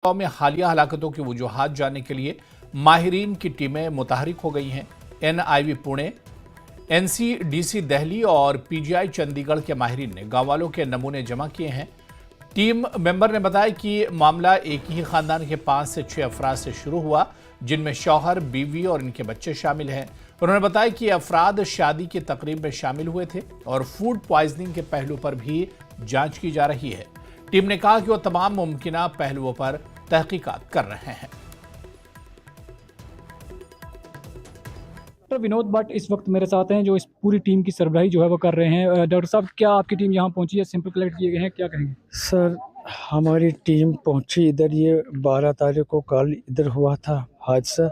में हालिया हलाकतों की वजूहात जानने के लिए माहिरीन की टीमें मुतहरिक हो गई हैं। NIV पुणे, NCDC दिल्ली और PGI चंडीगढ़ के माहिरीन ने गांव वालों के नमूने जमा किए हैं। टीम मेंबर ने बताया कि मामला एक ही खानदान के 5 से 6 अफराद से शुरू हुआ, जिनमें शौहर, बीवी और इनके बच्चे शामिल हैं। उन्होंने बताया कि ये अफराद शादी की तकरीब में शामिल हुए थे और फूड पॉइजनिंग के पहलू पर भी जांच की जा रही है। टीम ने कहा कि वो तमाम मुमकिना पहलुओं पर तहकीकात कर रहे हैं। डॉक्टर विनोद भट्ट इस वक्त मेरे साथ हैं, जो इस पूरी टीम की सरबराही जो है वो कर रहे हैं। डॉक्टर साहब, क्या आपकी टीम यहाँ पहुंची है? सैंपल कलेक्ट किए गए हैं, क्या कहेंगे? सर, हमारी टीम पहुंची इधर, ये 12 तारीख को कल इधर हुआ था हादसा।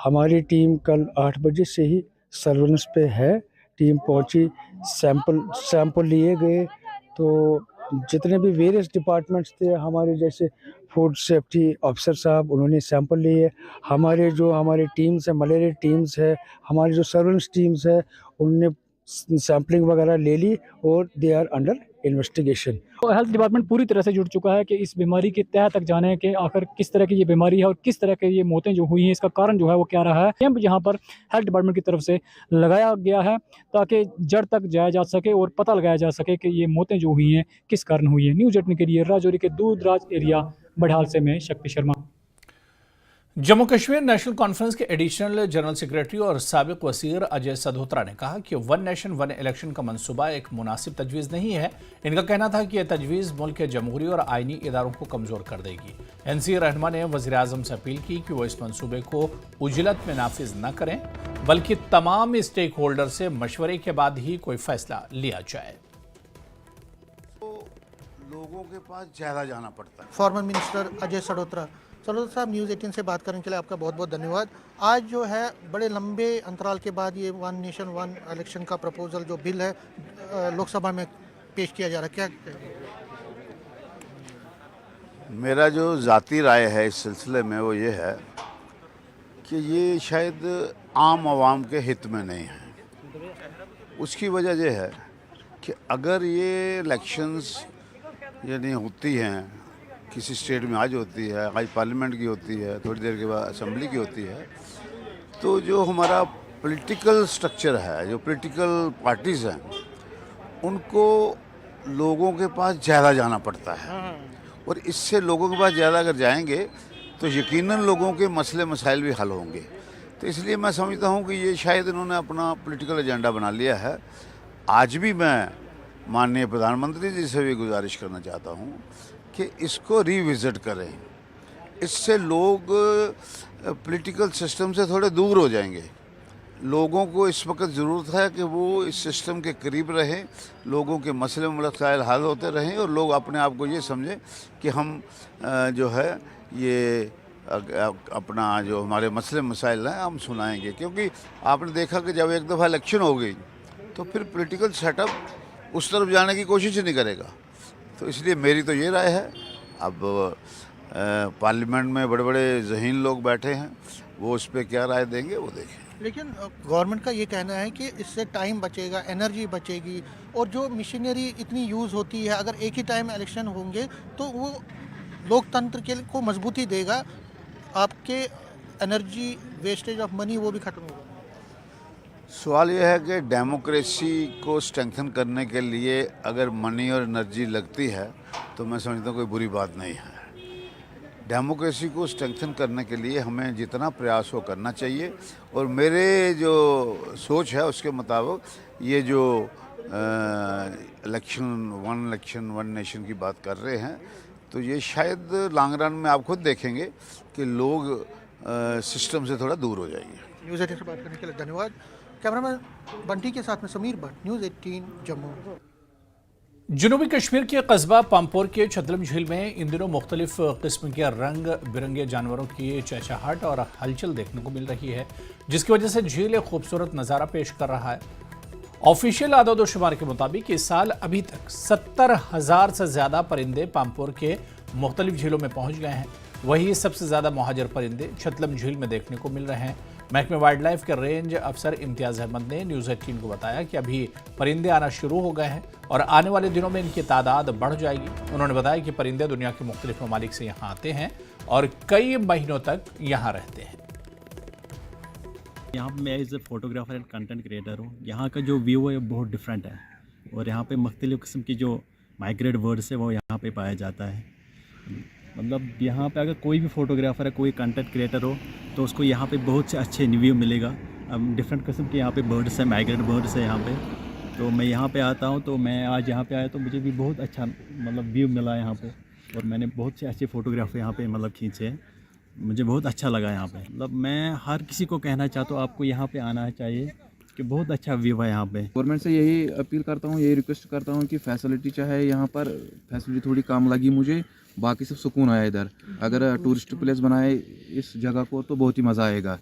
हमारी टीम कल 8 बजे से ही सर्वेलेंस पे है। टीम पहुंची, सैंपल लिए गए, तो जितने भी वेरियस डिपार्टमेंट्स थे हमारे, जैसे फूड सेफ्टी ऑफिसर साहब, उन्होंने सैंपल लिए। हमारी टीम्स है, मलेरिया टीम्स है, हमारी जो सर्वेलेंस टीम्स है, उनने सैंपलिंग वगैरह ले ली और दे आर अंडर इन्वेस्टिगेशन। तो हेल्थ डिपार्टमेंट पूरी तरह से जुड़ चुका है कि इस बीमारी के तह तक जाने के आखिर किस तरह की ये बीमारी है और किस तरह के ये मौतें जो हुई हैं, इसका कारण जो है वो क्या रहा है। कैंप यहाँ पर हेल्थ डिपार्टमेंट की तरफ से लगाया गया है ताकि जड़ तक जाया जा सके और पता लगाया जा सके कि ये मौतें जो हुई हैं किस कारण हुई हैं। न्यूज़ 18 के लिए राजौरी के दूरदराज एरिया बड़हाल से मैं शक्ति शर्मा। जम्मू कश्मीर नेशनल कॉन्फ्रेंस के एडिशनल जनरल सेक्रेटरी और साबिक वज़ीर अजय सधोत्रा ने कहा कि वन नेशन वन इलेक्शन का मंसूबा एक मुनासिब तजवीज़ नहीं है। इनका कहना था कि यह तजवीज़ मुल्क के जमहूरी और आइनी इदारों को कमज़ोर कर देगी। NC रहनुमा ने वज़ीर आज़म से अपील की कि वो इस मंसूबे को उजलत में नाफिज न करें, बल्कि तमाम स्टेक होल्डर से मशवरे के बाद ही कोई फैसला लिया जाए। लोगों के पास ज़्यादा जाना पड़ता है। फॉर्मर मिनिस्टर अजय सडोत्रा साहब, न्यूज़ 18 से बात करने के लिए आपका बहुत बहुत धन्यवाद। आज जो है बड़े लंबे अंतराल के बाद ये वन नेशन वन इलेक्शन का प्रपोजल जो बिल है लोकसभा में पेश किया जा रहा है, क्या कहेंगे? मेरा जो ज़ाती राय है इस सिलसिले में वो ये है कि ये शायद आम आवाम के हित में नहीं है। उसकी वजह ये है कि अगर ये इलेक्शंस यानी होती हैं, किसी स्टेट में आज होती है, आज पार्लियामेंट की होती है, थोड़ी देर के बाद असेंबली की होती है, तो जो हमारा पॉलिटिकल स्ट्रक्चर है, जो पॉलिटिकल पार्टीज़ हैं, उनको लोगों के पास ज़्यादा जाना पड़ता है। और इससे लोगों के पास ज़्यादा अगर जाएंगे तो यकीनन लोगों के मसले मसाइल भी हल होंगे। तो इसलिए मैं समझता हूँ कि ये शायद इन्होंने अपना पॉलिटिकल एजेंडा बना लिया है। आज भी मैं माननीय प्रधानमंत्री जी से भी गुजारिश करना चाहता हूँ कि इसको रिविज़िट करें। इससे लोग पॉलिटिकल सिस्टम से थोड़े दूर हो जाएंगे। लोगों को इस वक्त ज़रूरत है कि वो इस सिस्टम के करीब रहें, लोगों के मसले मसाइल हल होते रहें और लोग अपने आप को ये समझें कि हम जो है ये अपना जो हमारे मसले मसाइल हैं हम सुनाएंगे। क्योंकि आपने देखा कि जब एक दफ़ा इलेक्शन हो गई तो फिर पॉलिटिकल सेटअप उस तरफ जाने की कोशिश ही नहीं करेगा। तो इसलिए मेरी तो ये राय है। अब पार्लियामेंट में बड़े बड़े ज़हीन लोग बैठे हैं, वो उस पर क्या राय देंगे वो देखें। लेकिन गवर्नमेंट का ये कहना है कि इससे टाइम बचेगा, एनर्जी बचेगी और जो मशीनरी इतनी यूज़ होती है, अगर एक ही टाइम इलेक्शन होंगे तो वो लोकतंत्र के को मजबूती देगा। आपके एनर्जी वेस्टेज ऑफ मनी वो भी खत्म होगा। सवाल यह है कि डेमोक्रेसी को स्ट्रेंथन करने के लिए अगर मनी और एनर्जी लगती है तो मैं समझता हूँ कोई बुरी बात नहीं है। डेमोक्रेसी को स्ट्रेंथन करने के लिए हमें जितना प्रयास हो करना चाहिए। और मेरे जो सोच है उसके मुताबिक ये जो इलेक्शन वन नेशन की बात कर रहे हैं, तो ये शायद लॉन्ग रन में आप खुद देखेंगे कि लोग सिस्टम से थोड़ा दूर हो जाएंगे। न्यूज़ 18 से बात करने के लिए धन्यवाद। कैमरामैन बंटी के साथ में समीर भट्ट, न्यूज़ 18 जम्मू। जनूबी कश्मीर के कस्बा पामपोर के छतलम झील में इन दिनों मुख्तलिफ किस्म के रंग बिरंगे जानवरों की चहचहाहट और हलचल देखने को मिल रही है, जिसकी वजह से झील एक खूबसूरत नज़ारा पेश कर रहा है। ऑफिशियल आदाद-ओ-शुमार के मुताबिक इस साल अभी तक 70,000 से ज़्यादा परिंदे पामपोर के मुख्तलिफ झीलों में पहुंच गए हैं। वहीं सबसे ज़्यादा मुहाजिर परिंदे छतलम झील में देखने को मिल रहे हैं। महकमे वाइल्ड लाइफ के रेंज अफसर इम्तियाज़ अहमद ने न्यूज़ 18 को बताया कि अभी परिंदे आना शुरू हो गए हैं और आने वाले दिनों में इनकी तादाद बढ़ जाएगी। उन्होंने बताया कि परिंदे दुनिया के मुख्तलिफ ममालिक से यहाँ आते हैं और कई महीनों तक यहाँ रहते हैं। यहाँ पे मैं as a photographer and content creator हूँ। यहाँ का जो व्यू है बहुत डिफरेंट है और यहाँ पे मुख्तलिफ़ किस्म की जो माइग्रेट बर्ड्स है वो यहाँ पे पाया जाता है। मतलब यहाँ पे अगर कोई भी फोटोग्राफर है, कोई कंटेंट क्रिएटर हो तो उसको यहाँ पे बहुत से अच्छे व्यू मिलेगा। अब डिफरेंट किस्म के यहाँ पे बर्ड्स है, माइग्रेट बर्ड्स है यहाँ पे। तो मैं यहाँ पे आता हूँ, तो मैं आज यहाँ पे आया तो मुझे भी बहुत अच्छा मतलब व्यू मिला यहाँ पे और मैंने बहुत से अच्छे फ़ोटोग्राफ यहाँ पे मतलब खींचे हैं। मुझे बहुत अच्छा लगा यहाँ पे। मतलब मैं हर किसी को कहना चाहता हूँ आपको यहाँ पे आना चाहिए कि बहुत अच्छा व्यू है यहाँ पे। गवर्नमेंट से यही अपील करता हूँ, यही रिक्वेस्ट करता हूँ कि फैसिलिटी चाहे यहाँ पर फैसिलिटी थोड़ी कम लगी मुझे, बाकी सब सुकून आया इधर। अगर टूरिस्ट प्लेस बनाए इस जगह को तो बहुत ही मज़ा आएगा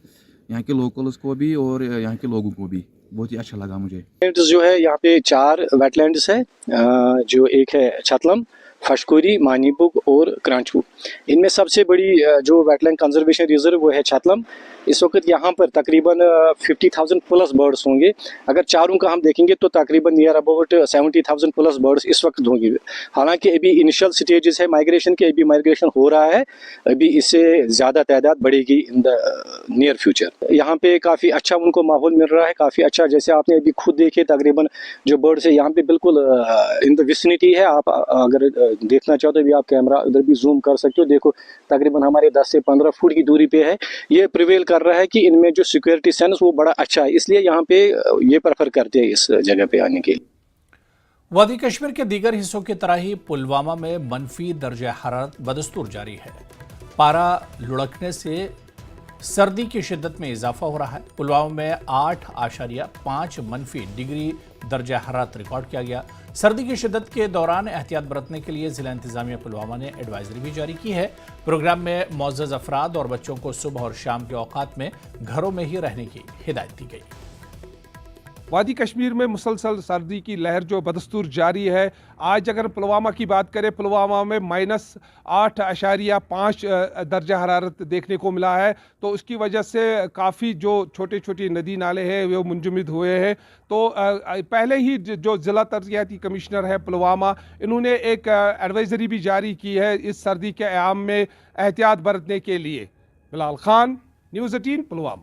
यहाँ के लोकल्स को भी और यहाँ के लोगों को भी। बहुत ही अच्छा लगा मुझे। जो है यहाँ पे 4 वेटलैंड्स है, जो एक है छतलम, फशकुरी, मानीबुग और क्रांचू। इनमें सबसे बड़ी जो वेटलैंड कंजर्वेशन रिजर्व वो है छतलम। इस वक्त यहाँ पर तकरीबन 50,000 प्लस बर्ड्स होंगे। अगर चारों का हम देखेंगे तो तकरीबन नियर अबाउट 70,000 प्लस बर्ड्स इस वक्त होंगे। हालांकि अभी इनिशियल स्टेजेस है माइग्रेशन के, अभी माइग्रेशन हो रहा है, अभी इससे ज़्यादा तादाद बढ़ेगी इन द नियर फ्यूचर। यहाँ पे काफ़ी अच्छा उनको माहौल मिल रहा है, काफ़ी अच्छा। जैसे आपने अभी खुद देखे तकरीबन जो बर्ड्स है यहाँ पे बिल्कुल इन द विसिनिटी है। आप अगर देखना चाहो तो अभी आप कैमरा उधर भी जूम कर सकते हो। देखो तकरीबन हमारे 10 से 15 फुट की दूरी पे है। ये प्रिवेल कर रहा है कि इनमें जो सिक्योरिटी सेंस वो बड़ा अच्छा है, इसलिए यहाँ पे ये प्रेफर करते हैं इस जगह पे आने के लिए। वादी कश्मीर के दीगर हिस्सों की तरह ही पुलवामा में मनफी दर्जा हरारत बदस्तूर जारी है। पारा लुढ़कने से सर्दी की शिद्दत में इजाफा हो रहा है। पुलवामा में 8.5 मनफी डिग्री दर्जा हरारत रिकॉर्ड किया गया। सर्दी की शिद्दत के दौरान एहतियात बरतने के लिए जिला इंतजामिया पुलवामा ने एडवाइजरी भी जारी की है। प्रोग्राम में मुअज़्ज़ज़ अफराद और बच्चों को सुबह और शाम के औकात में घरों में ही रहने की हिदायत दी गई। वादी कश्मीर में मुसलसल सर्दी की लहर जो बदस्तूर जारी है। आज अगर पुलवामा की बात करें, पुलवामा में -8.5 दर्जा हरारत देखने को मिला है। तो उसकी वजह से काफ़ी जो छोटे छोटे नदी नाले हैं वो मुंजमद हुए हैं। तो पहले ही जो ज़िला तरक्याती कमिश्नर है पुलवामा, इन्होंने एक एडवाइजरी भी जारी की है इस सर्दी के अयाम में एहतियात बरतने के लिए। बिलाल खान, न्यूज़ 18 पुलवामा।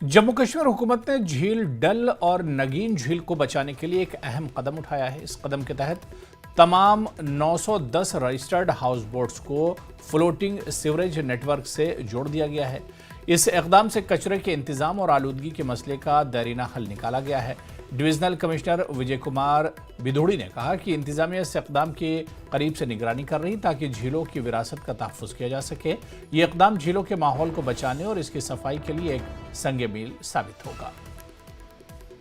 जम्मू कश्मीर हुकूमत ने झील डल और नगीन झील को बचाने के लिए एक अहम कदम उठाया है। इस कदम के तहत तमाम 910 रजिस्टर्ड हाउस बोट्स को फ्लोटिंग सीवरेज नेटवर्क से जोड़ दिया गया है। इस इकदाम से कचरे के इंतजाम और आलूदगी के मसले का देरीना हल निकाला गया है। डिविजनल कमिश्नर विजय कुमार बिधोड़ी ने कहा कि इंतजामिया इस इकदाम की करीब से निगरानी कर रही ताकि झीलों की विरासत का तहफ़्फ़ुज़ किया जा सके। ये इकदाम झीलों के माहौल को बचाने और इसकी सफाई के लिए एक संग मील साबित होगा।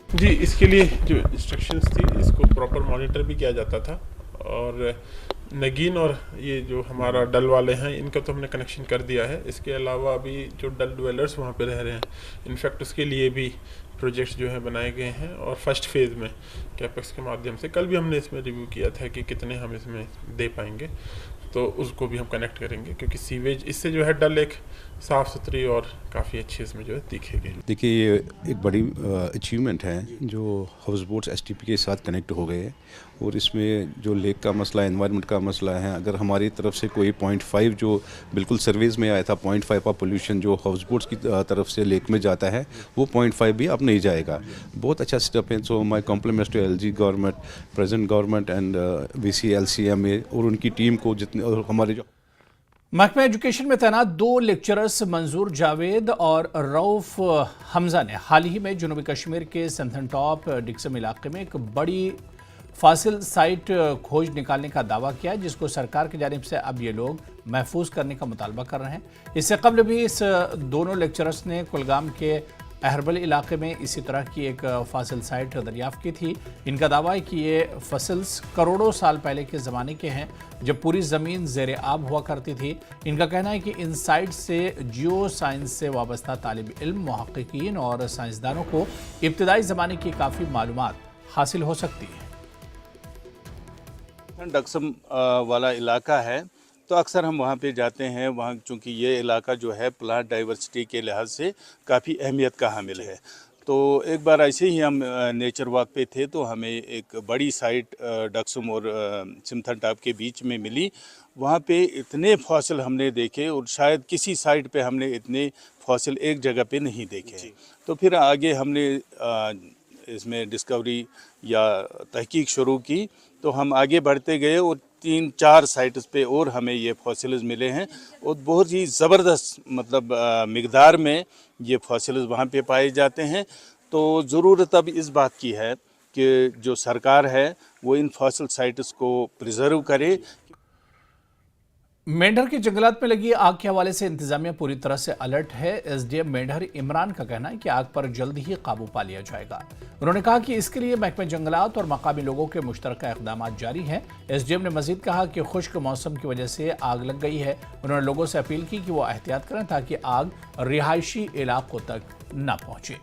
जी, इसके लिए जो इंस्ट्रक्शंस थी इसको प्रॉपर मॉनिटर भी किया जाता था। और नगीन और ये जो हमारा डल वाले हैं इनका तो हमने कनेक्शन कर दिया है। इसके अलावा अभी जो डल ड्वेलर्स वहाँ पे रह रहे हैं, इनफैक्ट उसके लिए भी प्रोजेक्ट्स जो है बनाए गए हैं। और फर्स्ट फेज़ में कैपेक्स के माध्यम से कल भी हमने इसमें रिव्यू किया था कि कितने हम इसमें दे पाएंगे, तो उसको भी हम कनेक्ट करेंगे क्योंकि सीवेज इससे जो है डल एक साफ़ सुथरी और काफ़ी अच्छी इसमें जो है दिखेगी। देखिए, ये एक बड़ी अचीवमेंट है जो हाउस बोट्स STP के साथ कनेक्ट हो गए। और इसमें जो लेक का मसला, एनवायरनमेंट का मसला है, अगर हमारी तरफ से कोई 0.5 जो बिल्कुल सर्वेज में आया था 0.5 का पोल्यूशन जो हाउस बोट्स की तरफ से लेक में जाता है, वो 0.5 भी अब नहीं जाएगा। बहुत अच्छा स्टेप है। So my compliments to LG government, present government and VC LCMA और उनकी टीम को, जितने और हमारे जो महकमा एजुकेशन में तैनात 2 लेक्चरर्स मंजूर जावेद और रऊफ हमजा ने हाल ही में जनूबी कश्मीर के संथन टॉप डिक्सम इलाके में एक बड़ी फासिल साइट खोज निकालने का दावा किया है, जिसको सरकार की जानिब से अब ये लोग महफूज करने का मुतालबा कर रहे हैं। इससे कबल भी इस दोनों लेक्चरर्स ने कुलगाम के अहरबल इलाके में इसी तरह की एक फासिल साइट दरियाफ्त की थी। इनका दावा है कि ये फसल्स करोड़ों साल पहले के ज़माने के हैं, जब पूरी ज़मीन ज़ेर आब हुआ करती थी। इनका कहना है कि इन साइट से जियो साइंस से वाबस्ता तालिब इल्म, मुहक्किकीन और साइंसदानों को इब्तदाई ज़माने की काफ़ी मालूमात हासिल हो सकती है। डक्सम वाला इलाका है तो अक्सर हम वहाँ पे जाते हैं। वहाँ चूँकि ये इलाका जो है प्लांट डाइवर्सिटी के लिहाज से काफ़ी अहमियत का हामिल है। तो एक बार ऐसे ही हम नेचर वॉक पे थे तो हमें एक बड़ी साइट डक्सम और सिमथन टॉप के बीच में मिली। वहाँ पे इतने फॉसिल हमने देखे और शायद किसी साइट पे हमने इतने फॉसिल एक जगह पे नहीं देखे। तो फिर आगे हमने इसमें डिस्कवरी या तहकीक शुरू की, तो हम आगे बढ़ते गए और 3-4 साइट्स पे और हमें ये फॉसिल्स मिले हैं और बहुत ही ज़बरदस्त मतलब मिक़दार में ये फॉसिल्स वहाँ पे पाए जाते हैं। तो ज़रूरत अब इस बात की है कि जो सरकार है वो इन फॉसिल साइट्स को प्रिजर्व करे। मेंढर के जंगलात में लगी आग के हवाले से इंतजामिया पूरी तरह से अलर्ट है। एसडीएम मेंढर इमरान का कहना है कि आग पर जल्द ही काबू पा लिया जाएगा। उन्होंने कहा कि इसके लिए महकमे जंगलात और मकामी लोगों के मुश्तरका इक़दाम जारी हैं। एसडीएम ने मजीद कहा कि खुश्क मौसम की वजह से आग लग गई है। उन्होंने लोगों से अपील की कि वो एहतियात करें ताकि आग रिहायशी इलाकों तक न पहुंचे।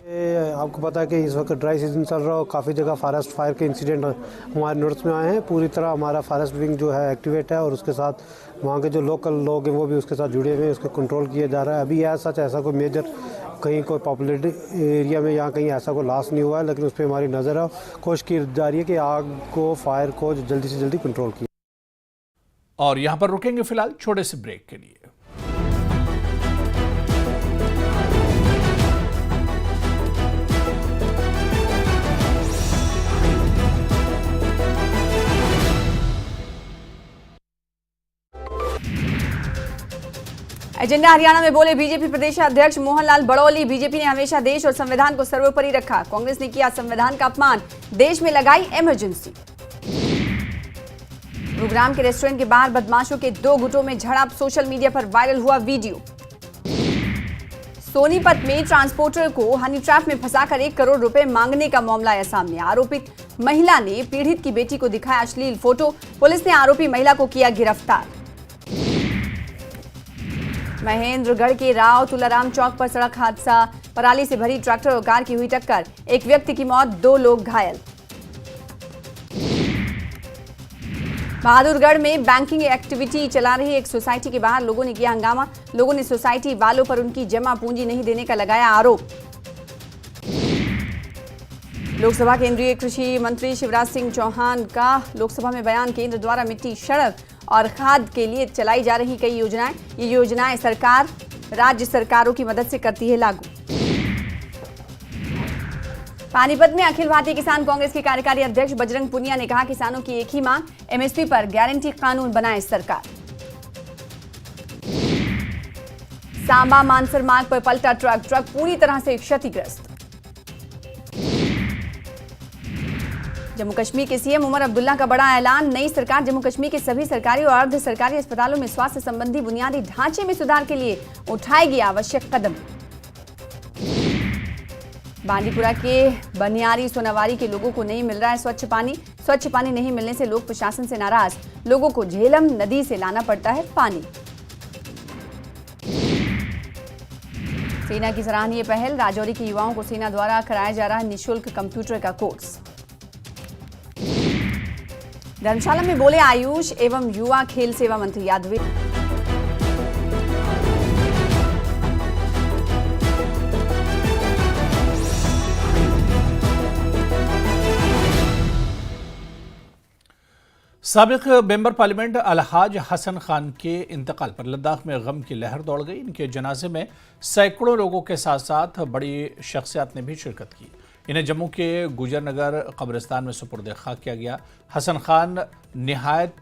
आपको पता है कि इस वक्त ड्राई सीजन चल रहा है, काफ़ी जगह फॉरेस्ट फायर के इंसिडेंट हमारे नोट्स में आए हैं। पूरी तरह हमारा फॉरेस्ट विंग जो है एक्टिवेट है और उसके साथ वहाँ के जो लोकल लोग हैं वो भी उसके साथ जुड़े हुए हैं, उसको कंट्रोल किया जा रहा है। अभी ऐसा कोई मेजर कहीं कोई पॉपुलेटेड एरिया में यहाँ कहीं ऐसा कोई लॉस नहीं हुआ है, लेकिन उस पर हमारी नज़र है। कोशिश की जा रही है कि आग को, फायर को जल्दी से जल्दी कंट्रोल किया। और यहाँ पर रुकेंगे फिलहाल छोटे से ब्रेक के लिए। एजेंडा हरियाणा में बोले बीजेपी प्रदेश अध्यक्ष मोहनलाल बड़ौली। बीजेपी ने हमेशा देश और संविधान को सर्वोपरि रखा। कांग्रेस ने किया संविधान का अपमान, देश में लगाई इमरजेंसी। गुरुग्राम के रेस्टोरेंट के बाहर बदमाशों के 2 गुटों में झड़प, सोशल मीडिया पर वायरल हुआ वीडियो। सोनीपत में ट्रांसपोर्टर को हनी ट्रैप में फंसाकर 1 करोड़ रुपए मांगने का मामला आया सामने। आरोपित महिला ने पीड़ित की बेटी को दिखाया अश्लील फोटो। पुलिस ने आरोपी महिला को किया गिरफ्तार। महेंद्रगढ़ के राव तुलाराम चौक पर सड़क हादसा, पराली से भरी ट्रैक्टर और कार की हुई टक्कर, 1 व्यक्ति की मौत, 2 लोग घायल। बहादुरगढ़ में बैंकिंग एक्टिविटी चला रही एक सोसाइटी के बाहर लोगों ने किया हंगामा। लोगों ने सोसाइटी वालों पर उनकी जमा पूंजी नहीं देने का लगाया आरोप। लोकसभा केंद्रीय कृषि मंत्री शिवराज सिंह चौहान का लोकसभा में बयान, केंद्र द्वारा मिट्टी, सड़क और खाद के लिए चलाई जा रही कई योजनाएं, ये योजनाएं सरकार राज्य सरकारों की मदद से करती है लागू। पानीपत में अखिल भारतीय किसान कांग्रेस के कार्यकारी अध्यक्ष बजरंग पुनिया ने कहा, किसानों की एक ही मांग, एमएसपी पर गारंटी कानून बनाए सरकार। सांबा मानसर मार्ग पर पलटा ट्रक पूरी तरह से क्षतिग्रस्त। जम्मू कश्मीर के सीएम उमर अब्दुल्ला का बड़ा ऐलान, नई सरकार जम्मू कश्मीर के सभी सरकारी और अर्ध सरकारी अस्पतालों में स्वास्थ्य संबंधी बुनियादी ढांचे में सुधार के लिए उठाएगी आवश्यक कदम। बांदीपुरा के बनियारी सोनावारी के लोगों को नहीं मिल रहा है स्वच्छ पानी। स्वच्छ पानी नहीं मिलने से लोग प्रशासन से नाराज, लोगों को झेलम नदी से लाना पड़ता है पानी। सेना की सराहनीय पहल, राजौरी के युवाओं को सेना द्वारा कराया जा रहा है निःशुल्क कंप्यूटर का कोर्स। धर्मशाला में बोले आयुष एवं युवा खेल सेवा मंत्री यादव। साबिक मेंबर पार्लियामेंट अलहाज हसन खान के इंतकाल पर लद्दाख में गम की लहर दौड़ गई। इनके जनाजे में सैकड़ों लोगों के साथ साथ बड़ी शख्सियत ने भी शिरकत की। इन्हें जम्मू के गुजरनगर कब्रिस्तान में सुपुर्द खाक किया गया। हसन खान निहायत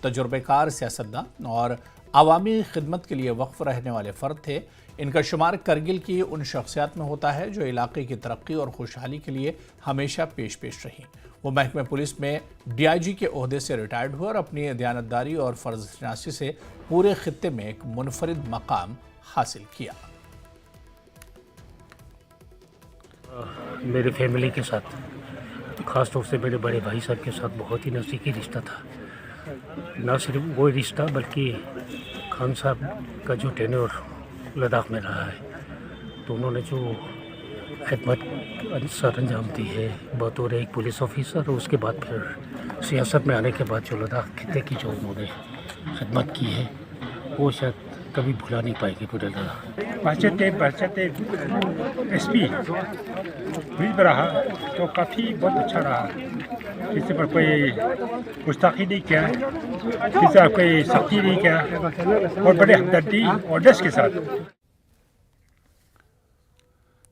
तजुर्बेकार सियासतदान और आवामी खिदमत के लिए वक्फ रहने वाले फ़र्द थे। इनका शुमार करगिल की उन शख्सियात में होता है जो इलाके की तरक्की और खुशहाली के लिए हमेशा पेश रहीं। वो महकमे पुलिस में डीआईजी के ओहदे से रिटायर्ड हुए और अपनी दयानतदारी और फ़र्ज़शनासी से पूरे खित्ते में एक मुनफरिद मकाम हासिल किया। मेरे फैमिली के साथ, ख़ास तौर से मेरे बड़े भाई साहब के साथ बहुत ही नज़दीकी रिश्ता था। न सिर्फ वो रिश्ता बल्कि खान साहब का जो टेन्योर लद्दाख में रहा है, तो उन्होंने जो खिदमत सर अंजाम दी है बतौर एक पुलिस ऑफिसर, और उसके बाद फिर सियासत में आने के बाद जो लद्दाख खित्ते की जो उन्होंने खिदमत की है वो शायद कभी भुला नहीं पाएगी पूरे लद्दाख। बचते एसपी भी रहा तो काफ़ी बहुत अच्छा रहा। किसी पर कोई गुस्ताखी नहीं किया, किसी पर कोई सख्ती नहीं किया और बड़े हमदर्दी और डस के साथ।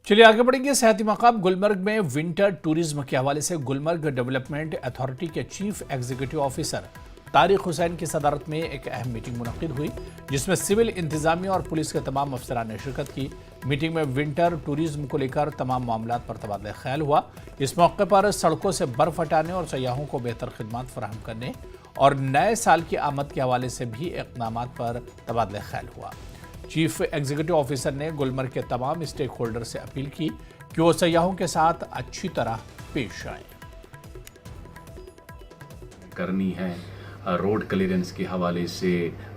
चलिए आगे बढ़ेंगे। सेहती मकाम गुलमर्ग में विंटर टूरिज्म के हवाले से गुलमर्ग डेवलपमेंट अथॉरिटी के chief executive officer Tariq Hussain की सदारत में एक अहम मीटिंग मुनक्किद हुई, जिसमें सिविल इंतजामिया और पुलिस के तमाम अफसरान ने शिरकत की। मीटिंग में विंटर टूरिज्म को लेकर तमाम मामलात पर तबादला ख्याल हुआ। इस मौके पर सड़कों से बर्फ हटाने और सयाहों को बेहतर खिदमत फराहम करने और नए साल की आमद के हवाले से भी इक़दामात पर तबादला ख्याल हुआ। चीफ एग्जीक्यूटिव ऑफिसर ने गुलमर्ग के तमाम स्टेक होल्डर से अपील की कि वो सयाहों के साथ अच्छी तरह पेश आए। करनी है रोड क्लियरेंस के हवाले से,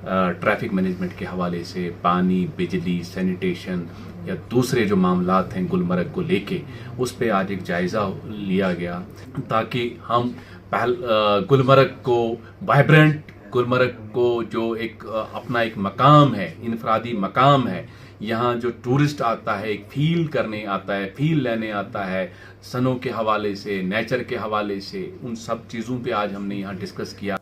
ट्रैफिक मैनेजमेंट के हवाले से, पानी, बिजली, सैनिटेशन या दूसरे जो मामलात हैं गुलमर्ग को लेके, उस पे आज एक जायज़ा लिया गया ताकि हम गुलमर्ग को वाइब्रेंट, गुलमर्ग को जो एक अपना एक मकाम है, इनफरादी मकाम है, यहाँ जो टूरिस्ट आता है एक फील करने आता है, फील लेने आता है, सनों के हवाले से, नेचर के हवाले से, उन सब चीज़ों पे आज हमने यहाँ डिस्कस किया।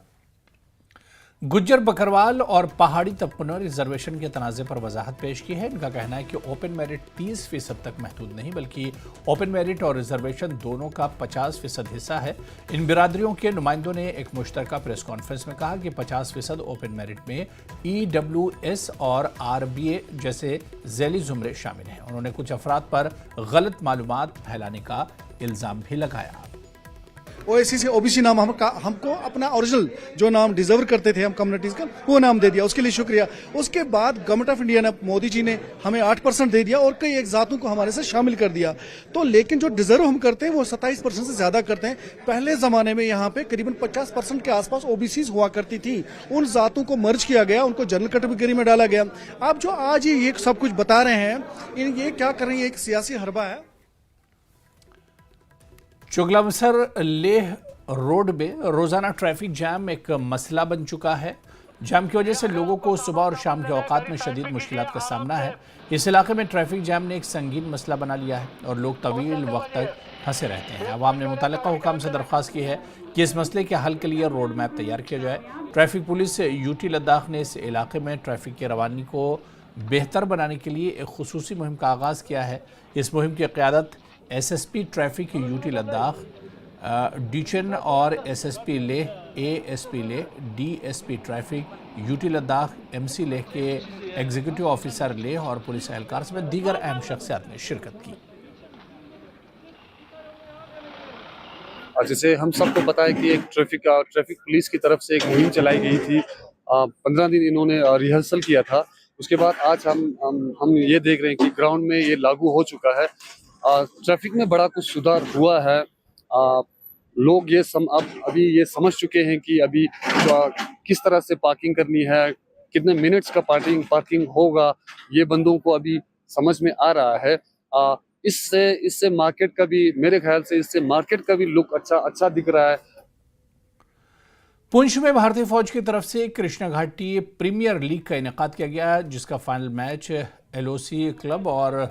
गुज्जर बकरवाल और पहाड़ी तबकों ने रिजर्वेशन के तनाज़े पर वजाहत पेश की है। इनका कहना है कि ओपन मेरिट 30% तक महदूद नहीं, बल्कि ओपन मेरिट और रिजर्वेशन दोनों का 50% हिस्सा है। इन बिरादरियों के नुमाइंदों ने एक मुश्तरका प्रेस कॉन्फ्रेंस में कहा कि 50% ओपन मेरिट में EWS और RBA जैसे झैली जुमरे शामिल हैं। उन्होंने कुछ अफराद पर गलत मालूमात फैलाने का इल्ज़ाम भी लगाया। ओएसी से ओबीसी नाम हमको अपना ओरिजिनल जो नाम डिजर्व करते थे हम कम्युनिटीज का, वो नाम दे दिया, उसके लिए शुक्रिया। उसके बाद गवर्नमेंट ऑफ इंडिया ने, मोदी जी ने हमें 8% दे दिया और कई एक जातों को हमारे साथ शामिल कर दिया। तो लेकिन जो डिजर्व हम करते हैं वो 27% से ज्यादा करते हैं। पहले जमाने में यहाँ पे करीबन 50% के आसपास ओबीसी हुआ करती थी, उन जातों को मर्ज किया गया, उनको जनरल कैटेगरी में डाला गया। अब जो आज ये सब कुछ बता रहे हैं, ये क्या कर रहे हैं, एक सियासी हरबा है। चुगलामसर लेह रोड में रोजाना ट्रैफिक जैम एक मसला बन चुका है। जैम की वजह से लोगों को सुबह और शाम के औकात में शदीद मुश्किलात का सामना है। इस इलाके में ट्रैफिक जैम ने एक संगीन मसला बना लिया है और लोग तवील वक्त तक फंसे रहते हैं। अवाम ने मुतल्लिका हुकाम से दरख्वास्त की है कि इस मसले के हल के लिए रोड मैप तैयार किया जाए। ट्रैफिक पुलिस यूटी लद्दाख ने इस इलाके में ट्रैफिक की रवानी को बेहतर बनाने के लिए एक खुसूसी मुहिम का आगाज़ किया है। इस मुहिम की क़यादत SSP ट्रैफिक यूटी लद्दाख, डीचन और SSP Leh, ASP Leh, DSP traffic UT Ladakh, MC Leh के एग्जीक्यूटिव ऑफिसर लेह और पुलिस एहलकार समेत दीगर अहम शख्सियात ने शिरकत की। जैसे हम सबको पता है कि एक ट्रैफिक पुलिस की तरफ से एक मुहिम चलाई गई थी। 15 दिन इन्होंने रिहर्सल किया था। उसके बाद आज हम ये देख रहे हैं कि ग्राउंड में ये लागू हो चुका है। ट्रैफिक में बड़ा कुछ सुधार हुआ है। लोग अभी ये समझ चुके हैं कि अभी किस तरह से पार्किंग करनी है, कितने मिनट्स का पार्किंग होगा, ये बंदों को अभी समझ में आ रहा है। इससे मार्केट का भी, मेरे ख्याल से इससे मार्केट का भी लुक अच्छा दिख रहा है। पुंछ में भारतीय फौज की तरफ से कृष्णा घाटी प्रीमियर लीग का इनेकाद किया गया, जिसका फाइनल मैच LOC क्लब और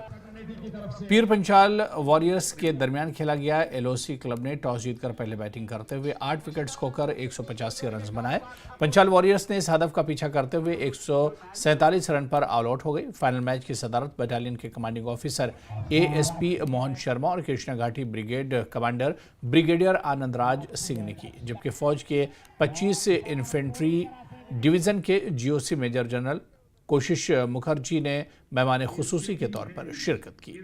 पीर पंचाल वॉरियर्स के दरमियान खेला गया। LOC क्लब ने टॉस जीतकर पहले बैटिंग करते हुए 8 विकेट्स खोकर 185 रन बनाए। पंचाल वॉरियर्स ने इस हदफ का पीछा करते हुए 147 रन पर ऑल आउट हो गई। फाइनल मैच की सदारत बटालियन के commanding officer ASP Mohan Sharma और कृष्णा घाटी brigade commander brigadier Anand Raj Singh ने की, जबकि फौज के 25 इन्फेंट्री डिवीजन के GOC मेजर जनरल कोशिश मुखर्जी ने मेहमान खुसूसी के तौर पर शिरकत की।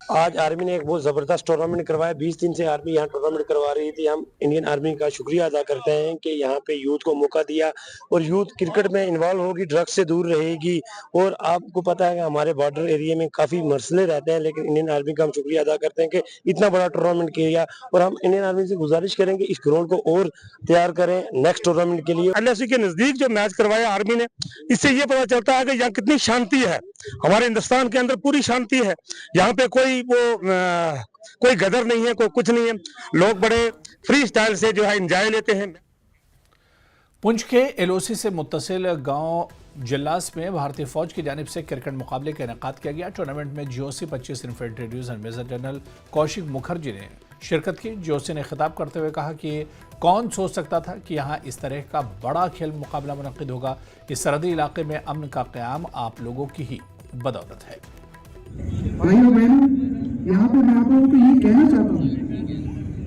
आज आर्मी ने एक बहुत जबरदस्त टूर्नामेंट करवाया। 20 दिन से आर्मी यहाँ टूर्नामेंट करवा रही थी। हम इंडियन आर्मी का शुक्रिया अदा करते हैं कि यहाँ पे यूथ को मौका दिया और यूथ क्रिकेट में इन्वॉल्व होगी, ड्रग्स से दूर रहेगी। और आपको पता है कि हमारे बॉर्डर एरिया में काफी मसले रहते हैं, लेकिन इंडियन आर्मी का हम शुक्रिया अदा करते हैं कि इतना बड़ा टूर्नामेंट किया। और हम इंडियन आर्मी से गुजारिश करेंगे इस ग्राउंड को और तैयार करें नेक्स्ट टूर्नामेंट के लिए। LOC के नजदीक जो मैच करवाया आर्मी ने, इससे ये पता चलता है कि यहाँ कितनी शांति है। हमारे हिंदुस्तान के अंदर पूरी शांति है। यहाँ पे कोई गदर नहीं है, कोई कुछ नहीं है। लोग बड़े फ्री स्टाइल से जो है एंजॉय लेते हैं। पुंछ के LOC से मुत्तसिल गांव जल्लास में भारतीय फौज की जानिब से क्रिकेट मुकाबले का इनेकाद किया गया। टूर्नामेंट में GOC 25 infantry division major general Kaushik Mukherjee ने शिरकत की। जोशी ने खिताब करते हुए कहा कि कौन सोच सकता था कि यहाँ इस तरह का बड़ा खेल मुकाबला मुनक्किद होगा। इस सरहदी इलाके में अमन का क़याम आप लोगों की ही बदौलत है। भाइयों बहनों, यहाँ पे मैं आप लोगों को ये कहना चाहता हूँ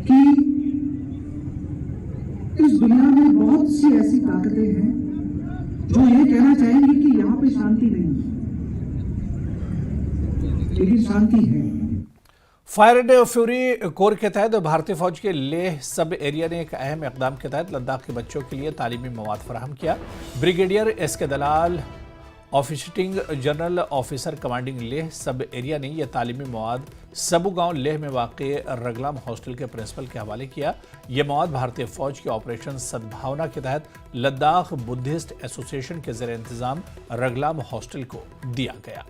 कि इस दुनिया में बहुत सी ऐसी ताकतें हैं जो ये कहना चाहेंगी कि यहाँ पे शांति नहीं, लेकिन शांति है। फायर एंड फ्यूरी कोर के तहत भारतीय फौज के लेह सब एरिया ने एक अहम इकदाम के तहत लद्दाख के बच्चों के लिए तालीमी मवाद फराहम किया। ब्रिगेडियर एस.के. Dalal, officiating general officer commanding Leh sub area ने यह तालीमी मवाद सबू गांव लेह में वाक़ रगलाम हॉस्टल के प्रिंसिपल के हवाले किया। यह मवाद भारतीय फौज के ऑपरेशन सद्भावना के तहत लद्दाख बुद्धिस्ट एसोसिएशन के ज़ेर इंतज़ाम रगलाम हॉस्टल को दिया गया।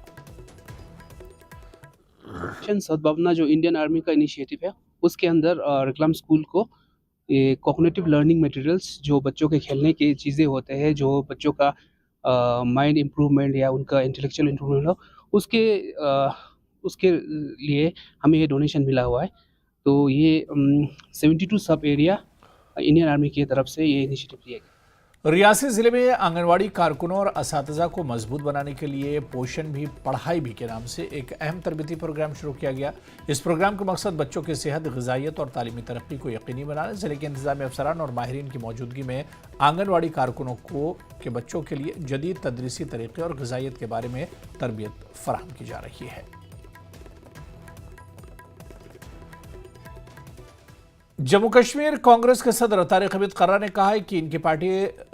सद्भावना जो इंडियन आर्मी का इनिशिएटिव है, उसके अंदर रगलाम स्कूल को कॉग्निटिव लर्निंग मटेरियल्स, जो बच्चों के खेलने की चीज़ें होते हैं, जो बच्चों का माइंड इम्प्रूवमेंट या उनका इंटेलेक्चुअल इम्प्रूवमेंट हो, उसके लिए हमें ये डोनेशन मिला हुआ है। तो ये 72 सब एरिया इंडियन आर्मी की तरफ से ये इनिशिएटिव लिया गया। रियासी जिले में आंगनवाड़ी कारकुनों और असातिज़ा को मजबूत बनाने के लिए पोषण भी पढ़ाई भी के नाम से एक अहम तरबियती प्रोग्राम शुरू किया गया। इस प्रोग्राम का मकसद बच्चों की सेहत, ग़िज़ाइयत और तालीमी तरक्की को यकीनी बनाना। जिले के इंतज़ामी अफसरान और माहिरीन की मौजूदगी में आंगनवाड़ी कारकुनों के बच्चों के लिए जदीद तदरीसी तरीक़े और ग़िज़ाइयत के बारे में तरबियत फराहम की जा रही है। जम्मू कश्मीर कांग्रेस के सदर तारिक हमीद कर्रा ने कहा है कि इनकी पार्टी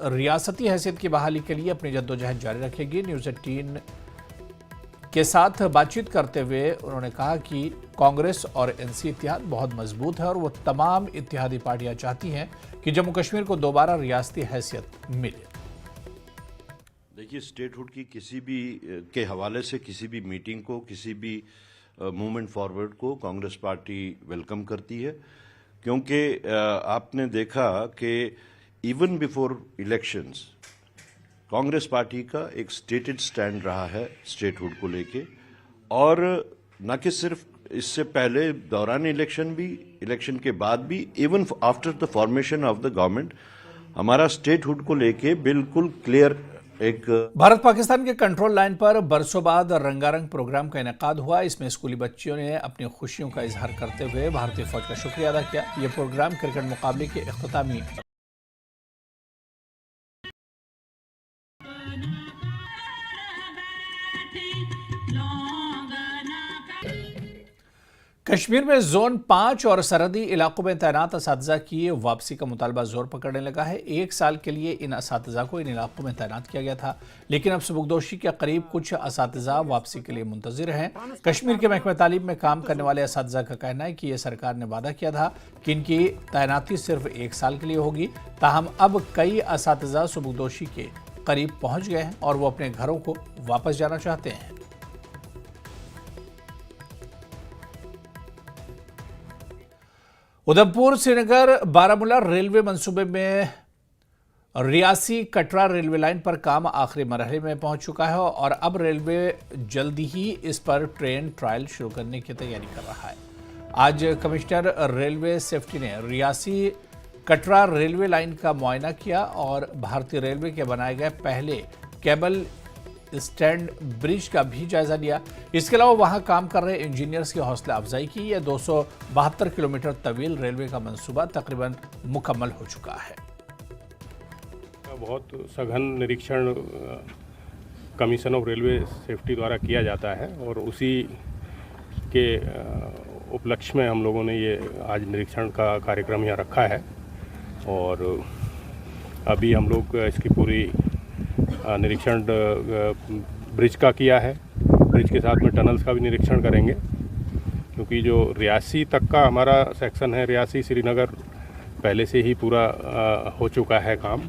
रियासती हैसियत की बहाली के लिए अपनी जद्दोजहद जारी रखेगी। न्यूज़ 18 के साथ बातचीत करते हुए उन्होंने कहा कि कांग्रेस और एनसी इत्तेहाद बहुत मजबूत है और वो तमाम इत्तेहादी पार्टियां चाहती हैं कि जम्मू कश्मीर को दोबारा रियासती हैसियत मिले। देखिए, स्टेटहुड की किसी भी के हवाले से किसी भी मीटिंग को, किसी भी मूवमेंट फॉरवर्ड को कांग्रेस पार्टी वेलकम करती है, क्योंकि आपने देखा कि even before elections Congress party का एक स्टेटेड स्टैंड रहा है स्टेटहुड को लेके, और न कि सिर्फ इससे पहले दौरान इलेक्शन भी, इलेक्शन के बाद भी, even after the formation of the government हमारा स्टेटहुड को लेके बिल्कुल क्लियर एक। भारत पाकिस्तान के कंट्रोल लाइन पर बरसों बाद रंगारंग प्रोग्राम का इनेकाद हुआ। इसमें स्कूली बच्चियों ने अपनी खुशियों का इजहार करते हुए भारतीय फौज का शुक्रिया अदा किया। यह प्रोग्राम क्रिकेट मुकाबले के इख्तितामी कश्मीर में जोन 5 और सरहदी इलाकों में तैनात असातिज़ा की वापसी का मुतालबा जोर पकड़ने लगा है। 1 साल के लिए इन असातिज़ा को इन इलाकों में तैनात किया गया था, लेकिन अब सुबुकदोशी के करीब कुछ असातिज़ा वापसी के लिए मुंतज़िर हैं। कश्मीर के महकमे तालीम में काम करने वाले असातिज़ा का कहना है कि यह सरकार ने वादा किया था कि इनकी तैनाती सिर्फ 1 साल के लिए होगी। ताहम अब कई असातिज़ा सुबुकदोशी के करीब पहुँच गए हैं और वो अपने घरों को वापस जाना चाहते हैं। उधमपुर श्रीनगर बारामूला रेलवे मंसूबे में रियासी कटरा रेलवे लाइन पर काम आखिरी मरहले में पहुंच चुका है और अब रेलवे जल्दी ही इस पर ट्रेन ट्रायल शुरू करने की तैयारी कर रहा है। आज कमिश्नर रेलवे सेफ्टी ने रियासी कटरा रेलवे लाइन का मुआयना किया और भारतीय रेलवे के बनाए गए पहले केबल स्टैंड ब्रिज का भी जायजा लिया। इसके अलावा वहां काम कर रहे इंजीनियर्स की हौसला अफजाई की। यह 272 किलोमीटर तवील रेलवे का मंसूबा तकरीबन मुकम्मल हो चुका है। बहुत सघन निरीक्षण कमीशन ऑफ रेलवे सेफ्टी द्वारा किया जाता है और उसी के उपलक्ष्य में हम लोगों ने ये आज निरीक्षण का कार्यक्रम यहाँ रखा है और अभी हम लोग इसकी पूरी निरीक्षण ब्रिज का किया है। ब्रिज के साथ में टनल्स का भी निरीक्षण करेंगे, क्योंकि जो रियासी तक का हमारा सेक्शन है, रियासी श्रीनगर, पहले से ही पूरा हो चुका है काम।